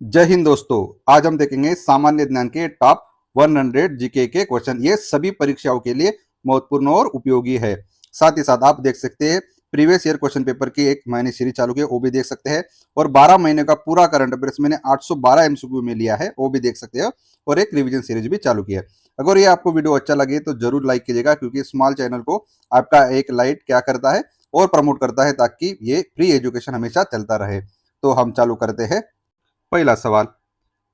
जय हिंद दोस्तों। आज हम देखेंगे सामान्य ज्ञान के टॉप 100 जीके के क्वेश्चन। ये सभी परीक्षाओं के लिए महत्वपूर्ण और उपयोगी है। साथ ही साथ आप देख सकते हैं प्रीवियस ईयर क्वेश्चन पेपर की एक महीने सीरीज चालू की है, वो भी देख सकते हैं। और 12 महीने का पूरा करंट अफेयर्स मैंने 812 एमसीक्यू में लिया है, वो भी देख सकते हैं। और एक रिवीजन सीरीज भी चालू की है। अगर ये आपको वीडियो अच्छा लगे तो जरूर लाइक कीजिएगा, क्योंकि स्मॉल चैनल को आपका एक लाइक क्या करता है और प्रमोट करता है, ताकि ये फ्री एजुकेशन हमेशा चलता रहे। तो हम चालू करते हैं। पहला सवाल,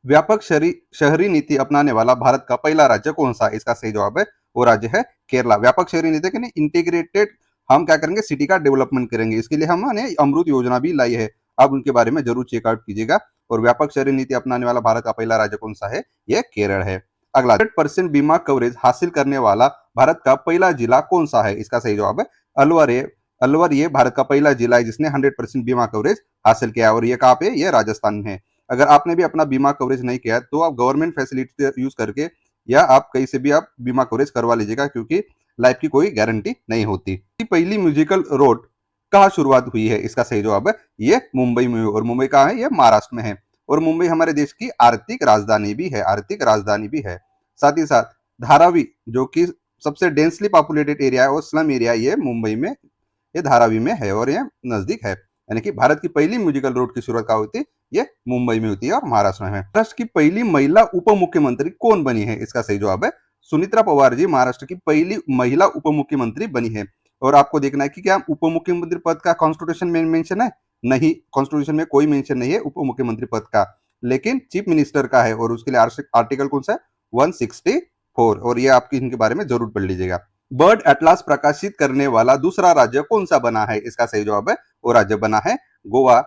व्यापक शहरी शहरी नीति अपनाने वाला भारत का पहला राज्य कौन सा है? इसका सही जवाब है वो राज्य है केरला। व्यापक शहरी नीति के इंटीग्रेटेड हम क्या करेंगे, सिटी का डेवलपमेंट करेंगे। इसके लिए हमने अमृत योजना भी लाई है, आप उनके बारे में जरूर चेकआउट कीजिएगा। और व्यापक शहरी नीति अपनाने वाला भारत का पहला राज्य कौन सा है? यह केरल है। अगला, 100% बीमा कवरेज हासिल करने वाला भारत का पहला जिला कौन सा है? इसका सही जवाब है अलवर। अलवर ये भारत का पहला जिला है जिसने 100% बीमा कवरेज हासिल किया, और ये कहाँ पे? ये राजस्थान में है। अगर आपने भी अपना बीमा कवरेज नहीं किया तो आप गवर्नमेंट फैसिलिटी यूज करके या आप कहीं से भी आप बीमा कवरेज करवा लीजिएगा, क्योंकि लाइफ की कोई गारंटी नहीं होती। पहली म्यूजिकल रोड कहाँ शुरुआत हुई है? इसका सही जवाब है ये मुंबई में। और मुंबई कहाँ है? ये महाराष्ट्र में है। और मुंबई हमारे देश की आर्थिक राजधानी भी है, आर्थिक राजधानी भी है। साथ ही साथ धारावी, जो कि सबसे डेंसली पॉपुलेटेड एरिया है और स्लम एरिया, ये मुंबई में, ये धारावी में है और ये नजदीक है। यानी कि भारत की पहली म्यूजिकल रोड की शुरुआत कहाँ हुई थी? ये मुंबई में होती है और महाराष्ट्र में है। महाराष्ट्र की पहली महिला उप मुख्यमंत्री कौन बनी है? इसका सही जवाब है सुनित्रा पवार जी महाराष्ट्र की पहली महिला उप मुख्यमंत्री बनी है। और आपको देखना है कि क्या उप मुख्यमंत्री पद का कॉन्स्टिट्यूशन में मेंशन है? नहीं, कॉन्स्टिट्यूशन में कोई मेंशन नहीं है उप मुख्यमंत्री पद का, लेकिन चीफ मिनिस्टर का है। और उसके लिए आर्टिकल कौन सा है? 164। और ये आपकी इनके बारे में जरूर पढ़ लीजिएगा। बर्ड एटलास प्रकाशित करने वाला दूसरा राज्य कौन सा बना है? इसका सही जवाब है वो राज्य बना है गोवा,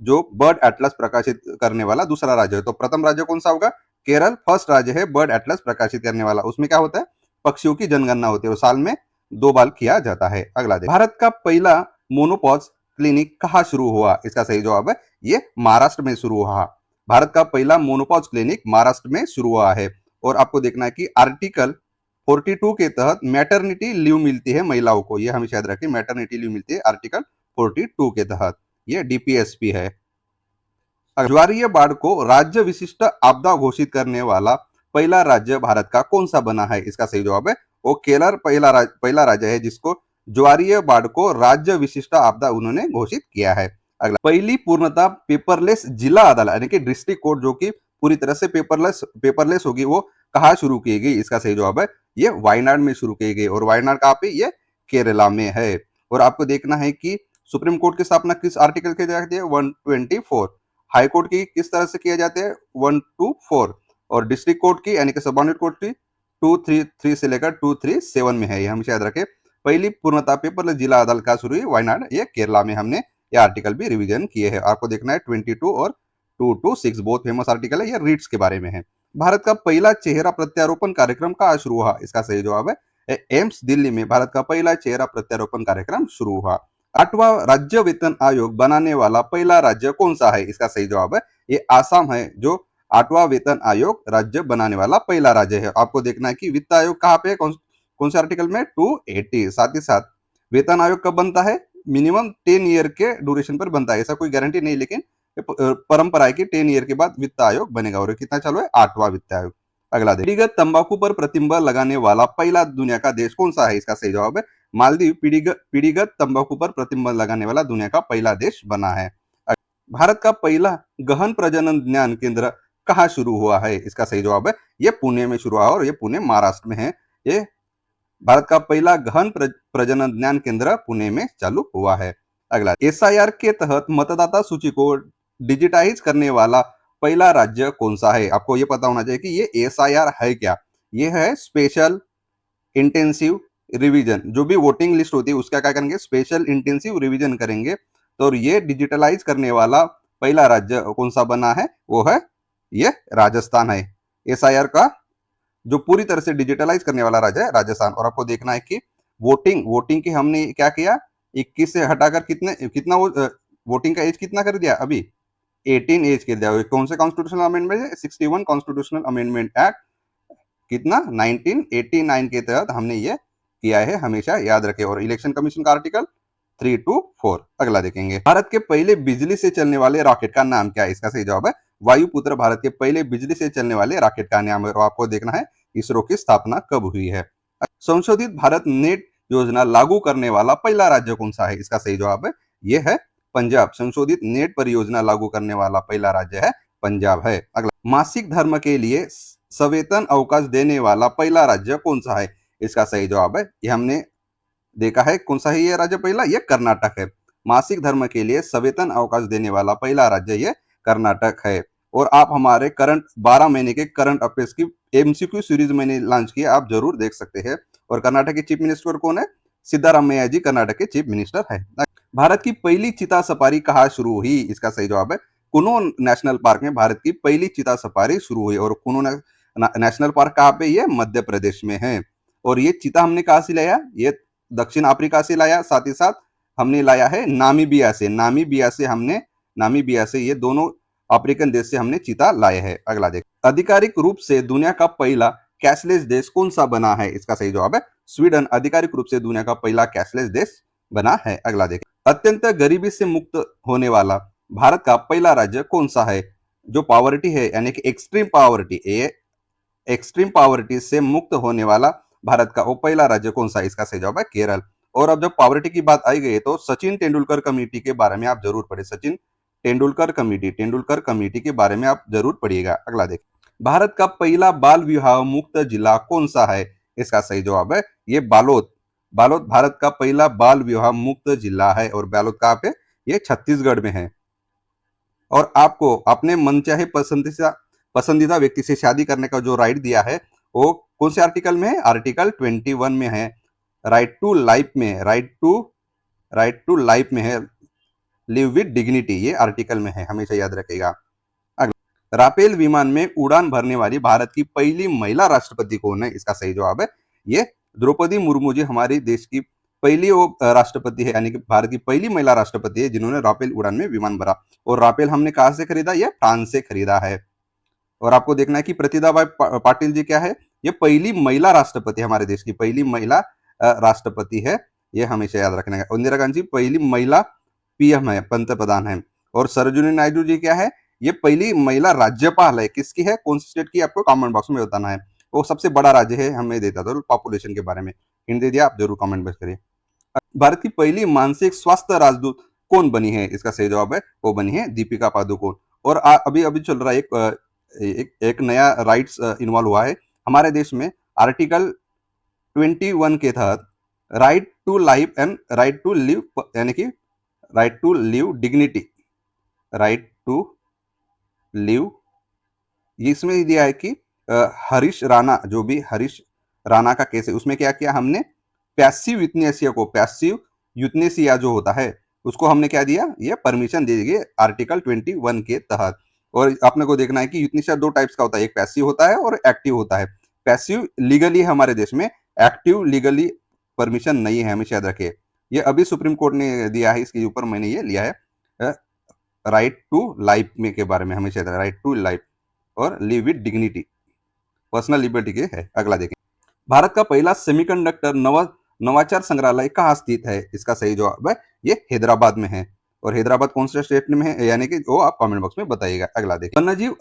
जो बर्ड एटलस प्रकाशित करने वाला दूसरा राज्य है। तो प्रथम राज्य कौन सा होगा? केरल फर्स्ट राज्य है बर्ड एटलस प्रकाशित करने वाला। उसमें क्या होता है? पक्षियों की जनगणना होती है और साल में 2 बार किया जाता है। अगला देखिए, भारत का पहला मोनोपॉज क्लिनिक कहाँ शुरू हुआ? इसका सही जवाब है ये महाराष्ट्र में शुरू हुआ। भारत का पहला मोनोपॉज क्लिनिक महाराष्ट्र में शुरू हुआ है। और आपको देखना है कि आर्टिकल 42 के तहत मैटरनिटी लीव मिलती है महिलाओं को, ये हमेशा याद रखें, मैटरनिटी लीव मिलती है आर्टिकल 42 के तहत। ये डीपीएसपी है। ज्वारीय बाढ़ को राज्य विशिष्ट आपदा घोषित करने वाला पहला राज्य भारत का कौन सा बना है? इसका सही जवाब है वो केरल पहला राज्य है जिसको ज्वारीय बाढ़ को राज्य विशिष्ट आपदा उन्होंने घोषित किया है। अगला, पहली पूर्णतः पेपरलेस जिला अदालत यानी कि डिस्ट्रिक्ट कोर्ट जो कि पूरी तरह से पेपरलेस होगी, वो कहाँ शुरू की गई? इसका सही जवाब है ये वायनाड में शुरू की गई। और वायनाड कहाँ पे? ये केरला में है। और आपको देखना है कि सुप्रीम कोर्ट की स्थापना किस आर्टिकल के तहत है? 124। हाई कोर्ट की किस तरह से किया जाते हैं? 124। और डिस्ट्रिक्ट कोर्ट की यानी कि सबऑर्डिनेट कोर्ट की 233 से लेकर 237 में है। ये हमेशा याद रखें। पहली पूर्णतः पेपरलेस जिला अदालत का शुरू हुई वायनाड, ये केरला में। हमने ये आर्टिकल भी रिवीजन किए हैं। आपको देखना है 22 और 226 बहुत फेमस आर्टिकल है, ये रीट्स के बारे में है। भारत का पहला चेहरा प्रत्यारोपण कार्यक्रम कहाँ शुरू हुआ? इसका सही जवाब है एम्स दिल्ली में भारत का पहला चेहरा प्रत्यारोपण कार्यक्रम शुरू हुआ। 8वां राज्य वेतन आयोग बनाने वाला पहला राज्य कौन सा है? इसका सही जवाब है ये आसाम है, जो 8वां वेतन आयोग राज्य बनाने वाला पहला राज्य है। आपको देखना है कि वित्त आयोग कहाँ पे? कौन से आर्टिकल में? 280। साथ ही साथ वेतन आयोग कब बनता है? मिनिमम 10 ईयर के ड्यूरेशन पर बनता है। ऐसा कोई गारंटी नहीं, लेकिन परंपरा है कि 10 ईयर के बाद वित्त आयोग बनेगा। और कितना चालू है? 8वां वित्त आयोग। अगला, पीढ़ीगत तंबाकू पर प्रतिबंध लगाने वाला पहला दुनिया का देश कौन सा है? इसका सही जवाब है मालदीव। पीढ़ीगत तंबाकू पर प्रतिबंध लगाने वाला दुनिया का पहला देश बना है। भारत का पहला गहन प्रजनन ज्ञान केंद्र कहाँ शुरू हुआ है? इसका सही जवाब है ये पुणे में शुरू हुआ और ये पुणे महाराष्ट्र में है। ये भारत का पहला गहन प्रजनन ज्ञान केंद्र पुणे में चालू हुआ है। अगला, एसआईआर के तहत मतदाता सूची को डिजिटाइज करने वाला पहला राज्य कौन सा है? आपको ये पता होना चाहिए कि ये एसआईआर है क्या। ये है स्पेशल इंटेंसिव रिवीजन। जो भी वोटिंग लिस्ट होती है उसका क्या करेंगे? स्पेशल इंटेंसिव रिवीजन करेंगे। तो ये डिजिटलाइज करने वाला पहला राज्य कौन सा बना है? वो है ये राजस्थान है। एसआईआर का जो पूरी तरह से डिजिटलाइज करने वाला राज्य है राजस्थान। और आपको देखना है कि वोटिंग की हमने क्या किया? 21 से हटाकर कितना वोटिंग का एज कितना कर दिया? अभी 18 एज कर दिया। कौन से कॉन्स्टिट्यूशनल अमेंडमेंट है? 61 कॉन्स्टिट्यूशनल अमेंडमेंट एक्ट, कितना? 1989 के तहत हमने ये किया है, हमेशा याद रखें। और इलेक्शन कमीशन का आर्टिकल 3 to 4। अगला देखेंगे, भारत के पहले बिजली से चलने वाले रॉकेट का नाम क्या है? इसका सही जवाब है वायुपुत्र भारत के पहले बिजली से चलने वाले रॉकेट का नाम है और आपको देखना है इसरो की स्थापना कब हुई है। संशोधित भारत नेट योजना लागू करने वाला पहला राज्य कौन सा है? इसका सही जवाब है ये है पंजाब। संशोधित नेट परियोजना लागू करने वाला पहला राज्य है पंजाब है। अगला, मासिक धर्म के लिए सवेतन अवकाश देने वाला पहला राज्य कौन सा है? इसका सही जवाब है ये हमने देखा है कौन सा है ये राज्य पहला, ये कर्नाटक है। मासिक धर्म के लिए सवेतन अवकाश देने वाला पहला राज्य ये कर्नाटक है। और आप हमारे करंट 12 महीने के करंट अफेयर्स की एमसीक्यू सीरीज मैंने लॉन्च की, आप जरूर देख सकते हैं। और कर्नाटक के चीफ मिनिस्टर कौन है? सिद्धारामैया जी कर्नाटक के चीफ मिनिस्टर है। भारत की पहली चीता सफारी कहाँ शुरू हुई? इसका सही जवाब है कुनो नेशनल पार्क में भारत की पहली चीता सफारी शुरू हुई। और कुनो नेशनल पार्क कहाँ पे? ये मध्य प्रदेश में है। और ये चीता हमने कहाँ से लाया? ये दक्षिण अफ्रीका से लाया, साथ ही साथ हमने लाया है नामीबिया से। नामीबिया से ये दोनों अफ्रीकन देश से हमने चीता लाए हैं। अगला देख, आधिकारिक रूप से दुनिया का पहला कैशलेस देश कौन सा बना है? इसका सही जवाब है स्वीडन आधिकारिक रूप से दुनिया का पहला कैशलेस देश बना है। अगला देख, अत्यंत गरीबी से मुक्त होने वाला भारत का पहला राज्य कौन सा है? जो पॉवर्टी है यानी कि एक्सट्रीम पॉवर्टी से मुक्त होने वाला भारत का वो पहला राज्य कौन सा? इसका सही जवाब है केरल। और अब जब पॉवर्टी की बात आई गई तो सचिन तेंदुलकर कमेटी के बारे में आप जरूर पढ़े। सचिन तेंदुलकर कमेटी के बारे में आप जरूर पढ़िएगा। अगला देख, भारत का पहला बाल विवाह मुक्त जिला कौन सा है? इसका सही जवाब है ये बालोद। बालोद भारत का पहला बाल विवाह मुक्त जिला है। और बालोद कहाँ पे? ये छत्तीसगढ़ में है। और आपको अपने मनचाहे पसंदीदा व्यक्ति से शादी करने का जो राइट दिया है वो कौन से आर्टिकल में है? आर्टिकल 21 में है। राइट टू लाइफ में, राइट टू लाइफ में है, लिव विद डिग्निटी, ये आर्टिकल में है, हमेशा याद रखिएगा। राफेल विमान में उड़ान भरने वाली भारत की पहली महिला राष्ट्रपति कौन है? इसका सही जवाब है ये द्रौपदी मुर्मू जी हमारे देश की पहली वो राष्ट्रपति है, यानी कि भारत की पहली महिला राष्ट्रपति है जिन्होंने राफेल उड़ान में विमान भरा। और राफेल हमने कहा से खरीदा? ये फ्रांस से खरीदा है। और आपको देखना है कि प्रतिभाबाई पाटिल जी क्या है? ये पहली महिला राष्ट्रपति, हमारे देश की पहली महिला राष्ट्रपति है, ये हमेशा याद रखना है। इंदिरा गांधी पहली महिला पीएम है, पंतप्रधान है। और सरोजिनी नायडू जी क्या है? ये पहली महिला राज्यपाल है। किसकी है? कौन सी स्टेट की? आपको कमेंट बॉक्स में बताना है। वो सबसे बड़ा राज्य है, हमें देता था पॉपुलेशन के बारे में हिंट दे दिया, आप जरूर कमेंट बॉक्स करिए। भारत की पहली मानसिक स्वास्थ्य राजदूत कौन बनी है? इसका सही जवाब है वो बनी है दीपिका पादुकोण। और अभी अभी चल रहा है एक नया राइट्स इन्वॉल्व हुआ है हमारे देश में। आर्टिकल 21 के तहत right to life and right to live, यानी कि right to live dignity, right to live, इसमें दिया है कि हरीश राणा, जो भी हरीश राणा का केस है उसमें क्या किया हमने? पैसिव यूथनेसिया जो होता है उसको हमने क्या दिया? ये परमिशन दे दी आर्टिकल 21 के तहत। और अपने को देखना है कि यूथनेसिया दो टाइप्स का होता है, एक पैसिव होता है और एक्टिव होता है। पैसिव लीगली है हमारे देश में, एक्टिव लीगली परमिशन नहीं है, हमेशा याद रखिए। ये अभी सुप्रीम कोर्ट ने दिया है, इसके ऊपर मैंने ये लिया है राइट टू लाइफ में के बारे में, हमेशा राइट टू लाइफ और live with dignity, personal liberty के है। अगला देखें, भारत का पहला सेमीकंडक्टर नवाचार संग्रहालय कहाँ स्थित है? इसका सही जवाब है ये हैदराबाद में है। और हैदराबाद कौन से स्टेट में है, यानी कि वो आप कमेंट बॉक्स में बताइएगा। अगला देखिए, वन्यजीव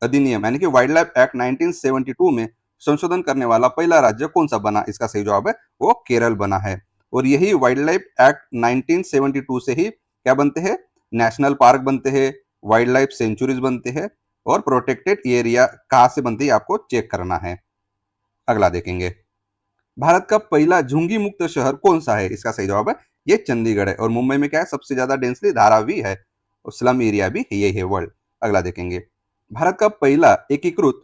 अधिनियम यानी कि वाइल्ड लाइफ एक्ट 1972 में संशोधन करने वाला पहला राज्य कौन सा बना? इसका सही जवाब है वो केरल बना है। और यही वाइल्ड लाइफ एक्ट 1972 से ही क्या बनते हैं? नेशनल पार्क बनते हैं, वाइल्ड लाइफ सेंचुरीज बनते हैं और प्रोटेक्टेड एरिया कहाँ से बनती है आपको चेक करना है। अगला देखेंगे, भारत का पहला झुंगी मुक्त शहर कौन सा है? इसका सही जवाब है ये चंडीगढ़ है। और मुंबई में क्या है? सबसे ज्यादा डेंसली धारावी है और स्लम एरिया भी यही है वर्ल्ड। अगला देखेंगे, भारत का पहला एकीकृत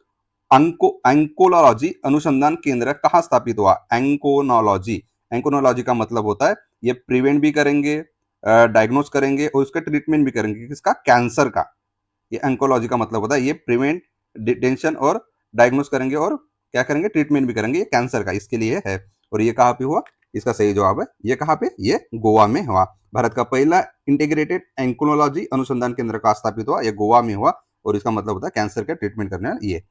एंकोनोलॉजी अनुसंधान केंद्र कहाँ स्थापित हुआ? एंकोनोलॉजी का मतलब होता है ये प्रिवेंट भी करेंगे, डायग्नोस करेंगे और उसका ट्रीटमेंट भी करेंगे। किसका? कैंसर का। ये एंकोलॉजी का मतलब होता है ये प्रिवेंट, डिटेंशन और डायग्नोस करेंगे और क्या करेंगे? ट्रीटमेंट भी करेंगे, ये कैंसर का, इसके लिए है। और ये कहाँ पे हुआ? इसका सही जवाब है ये कहाँ पे? ये गोवा में हुआ। भारत का पहला इंटीग्रेटेड एंकोनोलॉजी अनुसंधान केंद्र कहाँ स्थापित हुआ? ये गोवा में हुआ। और इसका मतलब होता है कैंसर का ट्रीटमेंट करने वाला ये।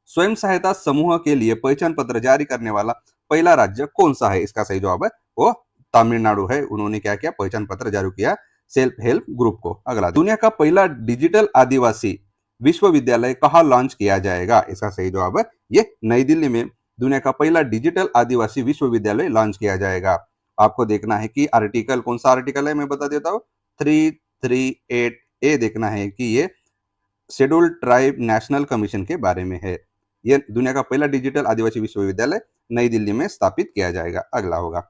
स्वयं सहायता समूह के लिए पहचान पत्र जारी करने वाला पहला राज्य कौन सा है? इसका सही जवाब है वो तमिलनाडु है। उन्होंने क्या किया? पहचान पत्र जारी किया सेल्फ हेल्प ग्रुप को। अगला, दुनिया का पहला डिजिटल आदिवासी विश्वविद्यालय कहाँ लॉन्च किया जाएगा? इसका सही जवाब है ये नई दिल्ली में दुनिया का पहला डिजिटल आदिवासी विश्वविद्यालय लॉन्च किया जाएगा। आपको देखना है कि आर्टिकल कौन सा आर्टिकल है, मैं बता देता हूँ। 338 ए देखना है कि ये शेड्यूल्ड ट्राइब नेशनल कमीशन के बारे में है। ये दुनिया का पहला डिजिटल आदिवासी विश्वविद्यालय नई दिल्ली में स्थापित किया जाएगा। अगला होगा,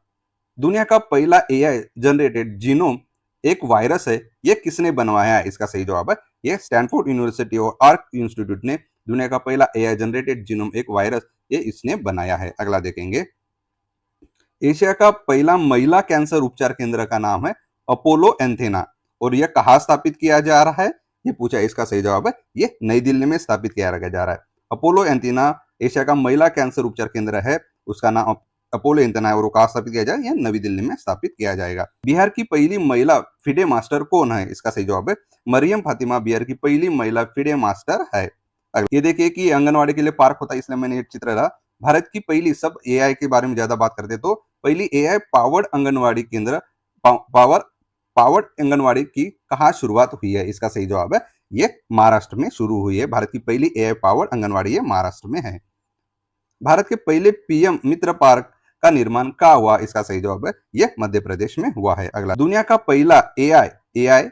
दुनिया का पहला एआई जनरेटेड जीनोम एक वायरस है, ये किसने बनवाया है? इसका सही जवाब है ये स्टैनफोर्ड यूनिवर्सिटी और आर्क इंस्टीट्यूट ने दुनिया का पहला एआई जनरेटेड जीनोम एक वायरस ये इसने बनाया है। अगला देखेंगे, एशिया का पहला महिला कैंसर उपचार केंद्र का नाम है अपोलो एंथेना और यह कहाँ स्थापित किया जा रहा है? ये पूछा है। इसका सही जवाब है ये नई दिल्ली में स्थापित किया जा रहा है। अपोलो एंथेना एशिया का महिला कैंसर उपचार केंद्र है, उसका नाम अपोलो एंथेना है और वो कहाँ स्थापित किया जाए? यह नई दिल्ली में स्थापित किया जाएगा। बिहार की पहली महिला फिडे मास्टर कौन है? इसका सही जवाब है मरियम फातिमा बिहार की पहली महिला फिडे मास्टर है। ये देखिए कि आंगनवाड़ी के लिए पार्क होता है, इसलिए मैंने ये चित्र रहा। भारत की पहली, सब एआई के बारे में ज्यादा बात करते तो पहली एआई पावर्ड आंगनवाड़ी केंद्र पावर्ड आंगनवाड़ी की कहाँ शुरुआत हुई है? इसका सही जवाब है ये महाराष्ट्र में शुरू हुई है। भारत की पहली एआई पावर्ड आंगनवाड़ी ये महाराष्ट्र में है। भारत के पहले पीएम मित्र पार्क का निर्माण कहाँ हुआ? इसका सही जवाब है ये मध्य प्रदेश में हुआ है। अगला, दुनिया का पहला एआई एआई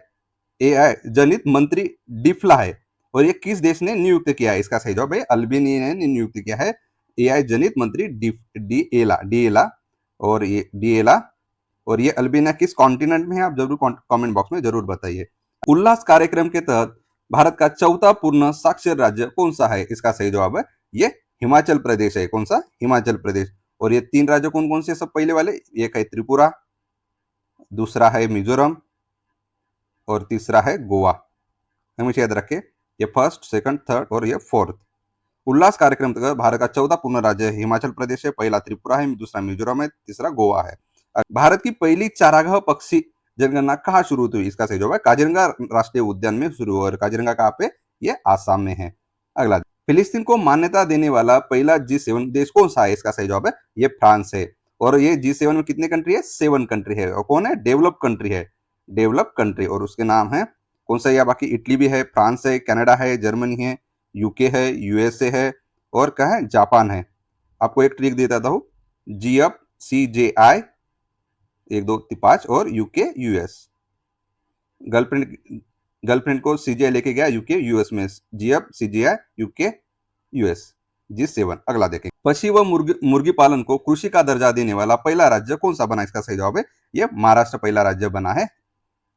एआई जनित मंत्री डिफला है और ये किस देश ने नियुक्त किया है? इसका सही जवाब है अल्बानिया ने नियुक्त किया है एआई जनित मंत्री डिएला डिएला और ये अल्बानिया किस कॉन्टिनेंट में है? आप जरूर कमेंट बॉक्स में जरूर बताइए। उल्लास कार्यक्रम के तहत भारत का चौथा पूर्ण साक्षर राज्य कौन सा है? इसका सही जवाब है ये हिमाचल प्रदेश है। कौन सा? हिमाचल प्रदेश। और ये 3 राज्य कौन कौन से? सब पहले वाले, एक है त्रिपुरा, दूसरा है मिजोरम और तीसरा है गोवा। हमेशा याद रखें, ये फर्स्ट, सेकंड, थर्ड और ये फोर्थ। उल्लास कार्यक्रम तक भारत का चौथा पूर्ण राज्य हिमाचल प्रदेश है, पहला त्रिपुरा है, दूसरा मिजोरम है, तीसरा गोवा है। भारत की पहली चारागाह पक्षी जनगणना कहाँ शुरू हुई? इसका सही जवाब है काजीरंगा राष्ट्रीय उद्यान में शुरू हुआ। काजीरंगा कहाँ पे? ये आसाम में है। अगला, फिलिस्तीन को मान्यता देने वाला पहला G7 देश कौन सा है? इसका सही जवाब है ये फ्रांस है। और ये G7 में कितने कंट्री है? 7 कंट्री है। और कौन है? डेवलप कंट्री है, डेवलप कंट्री। और उसके नाम है कौन सा? या बाकी इटली भी है, फ्रांस है, कनाडा है, जर्मनी है, यूके है, यूएसए है और क्या है? जापान है। आपको एक ट्रिक देता हूँ, GF CJI 1 2 5 और यूके यूएस। गर्लफ्रेंड को सीजीआई लेके गया यूके यूएस में, GF CJI UK US G7। अगला देखें, पशु व मुर्गी पालन को कृषि का दर्जा देने वाला पहला राज्य कौन सा बना? इसका सही जवाब है ये महाराष्ट्र पहला राज्य बना है।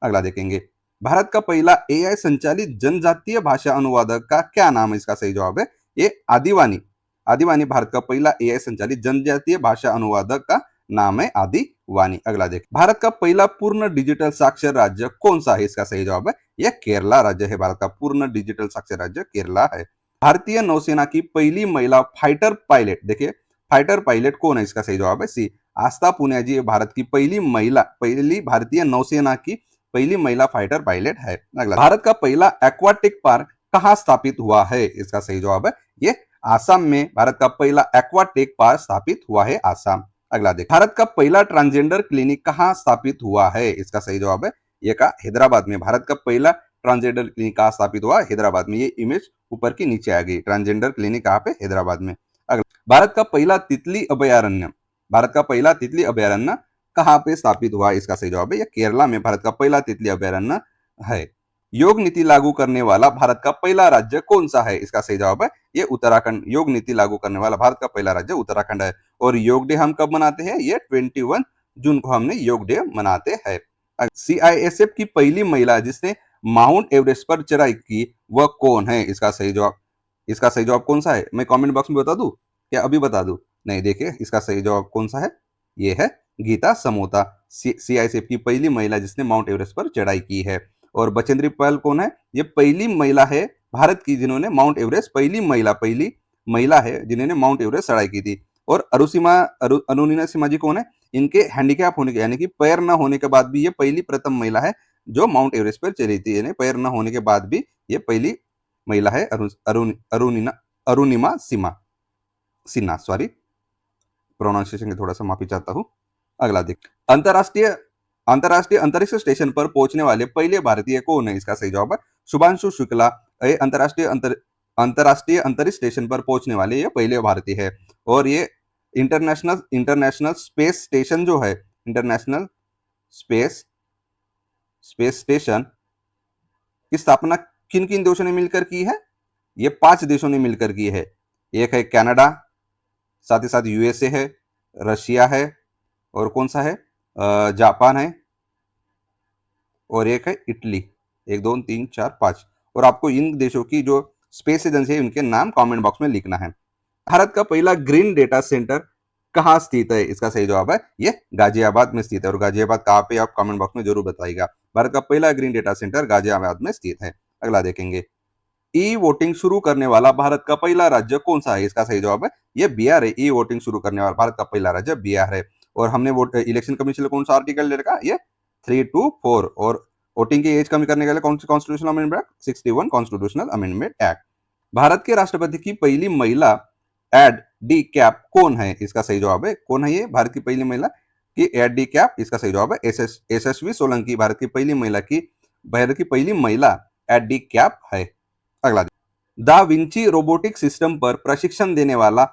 अगला देखेंगे, भारत का पहला एआई संचालित जनजातीय भाषा अनुवादक का क्या नाम है? इसका सही जवाब है ये आदिवानी। आदिवानी भारत का पहला एआई संचालित जनजातीय भाषा अनुवादक का नाम है आदिवानी। अगला देख, भारत का पहला पूर्ण डिजिटल साक्षर राज्य कौन सा है? इसका सही जवाब है यह केरला राज्य है। भारत का पूर्ण डिजिटल साक्षर राज्य केरला है। भारतीय नौसेना की पहली महिला फाइटर पायलट, देखिए फाइटर पायलट कौन है? इसका सही जवाब है सी, आस्था पुण्याजी भारत की पहली भारतीय नौसेना की पहली महिला फाइटर पायलट है। अगला, भारत का पहला एक्वाटिक पार्क कहाँ स्थापित हुआ है? इसका सही जवाब है ये आसाम में भारत का पहला एक्वाटिक पार्क स्थापित हुआ है, आसाम। अगला देख, भारत का पहला ट्रांसजेंडर क्लिनिक कहाँ स्थापित हुआ है? इसका सही जवाब है ये का हैदराबाद में। भारत का पहला ट्रांसजेंडर क्लिनिक कहाँ स्थापित हुआ? हैदराबाद में। ये इमेज ऊपर की नीचे आ गई। ट्रांसजेंडर क्लिनिक कहाँ पे? हैदराबाद में। अगला, भारत का पहला तितली अभयारण्य, भारत का पहला तितली अभयारण्य कहाँ पे स्थापित हुआ? इसका सही जवाब है ये केरला में भारत का पहला तितली अभयारण्य है। योग नीति लागू करने वाला भारत का पहला राज्य कौन सा है? इसका सही जवाब है ये उत्तराखंड। योग नीति लागू करने वाला भारत का पहला राज्य उत्तराखंड है। और योग डे हम कब मनाते हैं? ये 21 जून को हमने योग डे मनाते हैं। CISF की पहली महिला जिसने माउंट एवरेस्ट पर चढ़ाई की वह कौन है? इसका सही जवाब कौन सा है? मैं कमेंट बॉक्स में बता दूं क्या? अभी बता दूं? नहीं, देखिए इसका सही जवाब कौन सा है? ये है गीता समोता। CISF की पहली महिला जिसने माउंट एवरेस्ट पर चढ़ाई की है। और बचेंद्री पाल कौन है? ये पहली महिला है भारत की जिन्होंने माउंट एवरेस्ट, पहली महिला है जिन्होंने माउंट एवरेस्ट चढ़ाई की थी। और अरुणिमा सिन्हा जी कौन है? इनके हैंडीकैप होने के, यानी कि पैर न होने के बाद भी ये पहली प्रथम महिला है जो माउंट एवरेस्ट पर चढ़ी थी। यानी पैर न होने के बाद भी ये पहली महिला है। अरुणिमा सिन्हा, सॉरी प्रोनाउंसिएशन की थोड़ा सा माफी चाहता हूँ। अगला देख, अंतरराष्ट्रीय अंतरिक्ष स्टेशन पर पहुंचने वाले पहले भारतीय कौन है? इसका सही जवाब है शुभांशु शुक्ला। अंतरराष्ट्रीय अंतरिक्ष स्टेशन पर पहुंचने वाले ये पहले भारतीय है। और ये इंटरनेशनल इंटरनेशनल स्पेस स्टेशन जो है, इंटरनेशनल स्पेस स्पेस स्टेशन की स्थापना किन किन देशों ने मिलकर की है? ये 5 देशों ने मिलकर की है। एक है कनाडा, साथ ही साथ यूएसए है, रशिया है, और कौन सा है, जापान है, और एक है इटली। 1 2 3 4 5। और आपको इन देशों की जो स्पेस एजेंसी है उनके नाम कमेंट बॉक्स में लिखना है। भारत का पहला ग्रीन डेटा सेंटर कहाँ स्थित है? इसका सही जवाब है ये गाजियाबाद में स्थित है। और गाजियाबाद कहाँ पे, आप कमेंट बॉक्स में जरूर बताइएगा। भारत का पहला ग्रीन डेटा सेंटर गाजियाबाद में स्थित है। अगला देखेंगे, ई वोटिंग शुरू करने वाला भारत का पहला राज्य कौन सा है? इसका सही जवाब है ये बिहार है। ई वोटिंग शुरू करने वाला भारत का पहला राज्य बिहार है। और हमने इलेक्शन कमीशन ने कौन सा आर्टिकल ले रखा? ये 324। और वोटिंग की एज कम करने के लिए कौन सी constitutional amendment? 61 constitutional amendment act. Bharat के राष्ट्रपति की पहली महिला एड डी कैप कौन है? इसका सही जवाब है, कौन है ये भारत की पहली महिला की एड डी कैप? इसका सही जवाब है यशस्वी सोलंकी भारत की पहली महिला एड डी कैप है। अगला, दा विंची रोबोटिक सिस्टम पर प्रशिक्षण देने वाला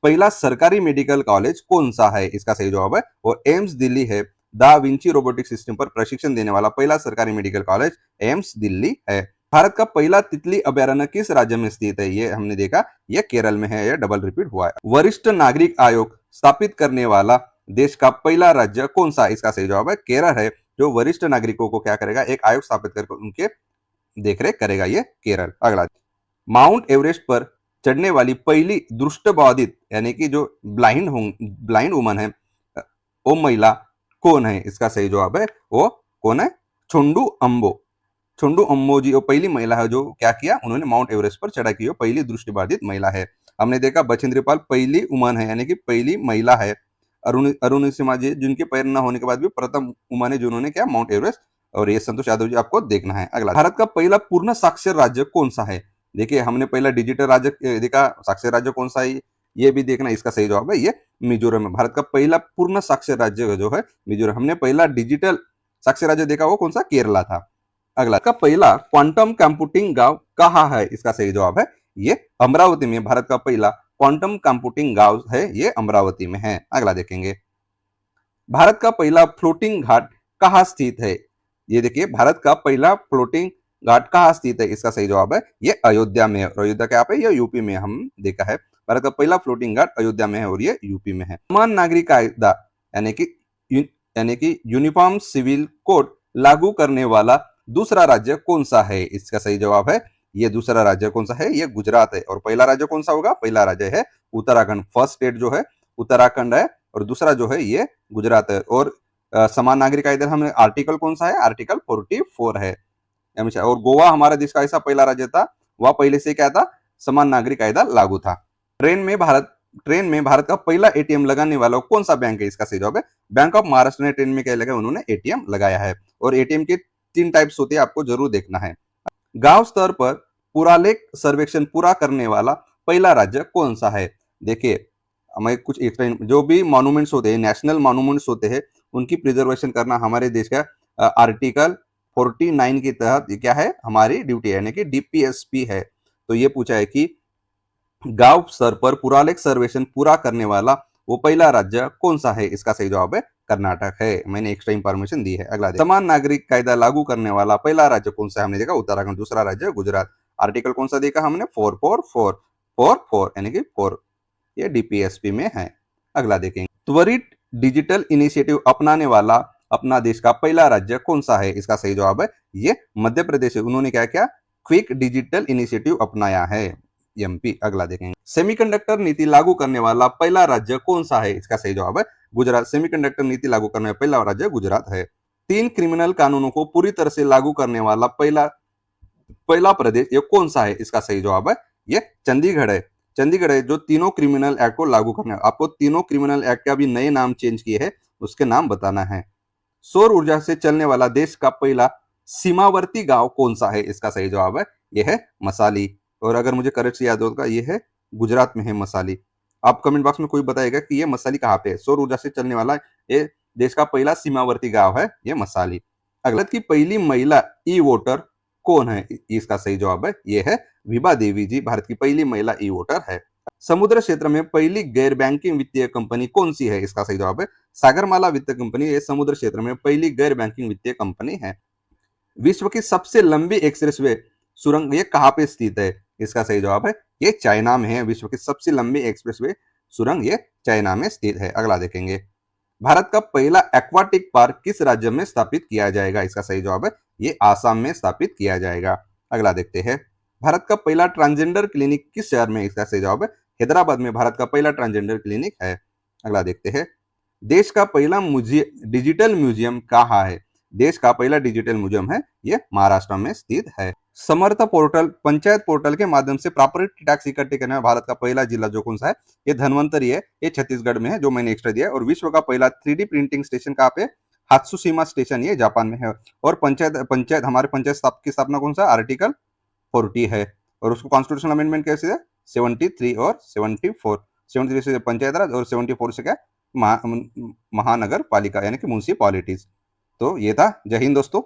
पहला सरकारी मेडिकल कॉलेज कौन सा है? इसका सही जवाब है वो एम्स दिल्ली है। दा विंची रोबोटिक सिस्टम पर प्रशिक्षण देने वाला पहला सरकारी मेडिकल कॉलेज एम्स दिल्ली है। भारत का पहला तितली अभयारण्य किस राज्य में स्थित है? ये हमने देखा, ये केरल में है। ये डबल रिपीट हुआ है। वरिष्ठ नागरिक आयोग स्थापित करने वाला देश का पहला राज्य कौन सा? इसका सही जवाब है केरल है। जो वरिष्ठ नागरिकों को क्या करेगा? एक आयोग स्थापित करके उनके देखरेख करेगा, ये केरल। अगला, माउंट एवरेस्ट पर चढ़ने वाली पहली दृष्टिबाधित यानी कि जो ब्लाइंड वुमन है, वो महिला कौन है? इसका सही जवाब है वो कौन है? छोंडू अम्बो जी वो पहली महिला है जो क्या किया, उन्होंने माउंट एवरेस्ट पर चढ़ाई की। वो पहली दृष्टिबाधित महिला है। हमने देखा बछेंद्री पाल पहली वुमन है यानी कि पहली महिला है। अरुणिमा जी जिनके पैर न होने के बाद भी प्रथम वुमन है जिन्होंने क्या, माउंट एवरेस्ट। और ये संतोष यादव जी आपको देखना है। अगला, भारत का पहला पूर्ण साक्षर राज्य कौन सा है? देखिए हमने पहला डिजिटल राज्य देखा, साक्षर राज्य कौन सा है ये भी देखना। इसका सही जवाब है ये मिजोरम है। भारत का पहला पूर्ण साक्षर राज्य जो है मिजोरम। हमने पहला डिजिटल साक्षर राज्य देखा, वो कौन सा? केरला था। अगला, का पहला क्वांटम कंप्यूटिंग गांव कहाँ है? इसका सही जवाब है ये अमरावती में। भारत का पहला क्वांटम कंप्यूटिंग गांव है ये अमरावती में है। अगला देखेंगे, भारत का पहला फ्लोटिंग घाट कहाँ स्थित है? ये देखिए भारत का पहला फ्लोटिंग घाट कहाँ स्थित है? इसका सही जवाब है ये अयोध्या में है। और अयोध्या क्या पे? ये यूपी में हम देखा है। भारत का पहला फ्लोटिंग घाट अयोध्या में है और ये यूपी में है। समान नागरिक कायदा यानी कि यूनिफॉर्म सिविल कोड लागू करने वाला दूसरा राज्य कौन सा है? इसका सही जवाब है ये दूसरा राज्य कौन सा है? ये गुजरात है। और पहला राज्य कौन सा होगा? पहला राज्य है उत्तराखंड। फर्स्ट स्टेट जो है उत्तराखंड है और दूसरा जो है ये गुजरात है। और समान नागरिक कायदे हमें आर्टिकल कौन सा है? आर्टिकल 44 है हमेशा। और गोवा हमारा देश का ऐसा पहला राज्य था, वह पहले से क्या था? समान नागरिक कायदा लागू था। ट्रेन में भारत का पहला एटीएम लगाने वाला कौन सा बैंक है? इसका सही जवाब है बैंक ऑफ महाराष्ट्र ने ट्रेन में क्या लगा? उन्होंने एटीएम लगाया है। और एटीएम के 3 टाइप्स होते हैं, आपको जरूर देखना है। गांव स्तर पर पुरालेख सर्वेक्षण पूरा करने वाला पहला राज्य कौन सा है? देखिए हमें कुछ जो भी मॉन्यूमेंट्स होते हैं, नेशनल मॉन्यूमेंट्स होते हैं, उनकी प्रिजर्वेशन करना हमारे देश का आर्टिकल 49 के तहत क्या है? हमारी ड्यूटी है, यानी कि डीपीएसपी है। तो ये पूछा है कि गांव स्तर पर पुरालेख सर्वेक्षण पूरा करने वाला वो पहला राज्य कौन सा है? इसका सही जवाब है कर्नाटक है। मैंने एक्स्ट्रा इंफॉर्मेशन दी है। अगला, समान नागरिक कायदा लागू करने वाला पहला राज्य कौन सा है? हमने देखा उत्तराखंड। दूसरा राज्य गुजरात। आर्टिकल कौन सा देखा हमने? 444 यानी कि 4, ये डीपीएसपी में है। अगला देखेंगे, त्वरित डिजिटल इनिशिएटिव अपनाने वाला अपना देश का पहला राज्य कौन सा है? इसका सही जवाब है ये मध्य प्रदेश है। उन्होंने क्या किया? क्विक डिजिटल इनिशिएटिव अपनाया है, एमपी। अगला देखेंगे, सेमीकंडक्टर नीति लागू करने वाला पहला राज्य कौन सा है? इसका सही जवाब है गुजरात। सेमीकंडक्टर नीति लागू करने वाला पहला राज्य गुजरात है। 3 क्रिमिनल कानूनों को पूरी तरह से लागू करने वाला पहला प्रदेश ये कौन सा है? इसका सही जवाब है ये चंडीगढ़ है। चंडीगढ़ है जो तीनों क्रिमिनल एक्ट को लागू करने, आपको तीनों क्रिमिनल एक्ट का भी नए नाम चेंज किए हैं, उसके नाम बताना है। सौर ऊर्जा से चलने वाला देश का पहला सीमावर्ती गांव कौन सा है? इसका सही जवाब है यह है मसाली। और अगर मुझे करेक्ट से याद होगा, ये है गुजरात में है मसाली। आप कमेंट बॉक्स में कोई बताएगा कि ये मसाली कहाँ पे है। सौर ऊर्जा से चलने वाला ये देश का पहला सीमावर्ती गांव है ये मसाली। अगला, की पहली महिला ई वोटर कौन है? इसका सही जवाब है ये है विभा देवी जी, भारत की पहली महिला ई वोटर है। समुद्र क्षेत्र में पहली गैर बैंकिंग वित्तीय कंपनी कौन सी है? इसका सही जवाब है सागरमाला वित्त कंपनी। ये समुद्र क्षेत्र में पहली गैर बैंकिंग वित्तीय कंपनी है। विश्व की सबसे लंबी एक्सप्रेसवे सुरंग ये कहाँ पे स्थित है? इसका सही जवाब है ये चाइना में है। विश्व की सबसे लंबी एक्सप्रेसवे सुरंग ये चाइना में स्थित है। अगला देखेंगे, भारत का पहला एक्वाटिक पार्क किस राज्य में स्थापित किया जाएगा? इसका सही जवाब है ये आसाम में स्थापित किया जाएगा। अगला देखते हैं, भारत का पहला ट्रांसजेंडर क्लिनिक किस शहर में? इसका सही जवाब है हैदराबाद में भारत का पहला ट्रांसजेंडर क्लिनिक है। अगला देखते हैं, देश का पहला डिजिटल म्यूजियम कहाँ है? देश का पहला डिजिटल म्यूजियम है ये महाराष्ट्र में स्थित है। समर्थ पोर्टल पंचायत पोर्टल के माध्यम से प्रॉपर्टी टैक्स इकट्ठे करने में भारत का पहला जिला जो कौन सा है? ये धनवंतरी है। ये छत्तीसगढ़ में है, जो मैंने एक्स्ट्रा दिया है। और विश्व का पहला 3D प्रिंटिंग स्टेशन कहाँ पे? हात्सुशिमा स्टेशन, ये जापान में है। और पंचायत पंचायत हमारे पंचायत की स्थापना कौन सा? आर्टिकल 40 है। और उसको कॉन्स्टिट्यूशनल अमेंडमेंट कैसे है? 73 और 74। 73 से पंचायत राज और 74 से क्या? महानगर पालिका यानी कि म्यूनिसिपैलिटीज। तो ये था। जय हिंद दोस्तों।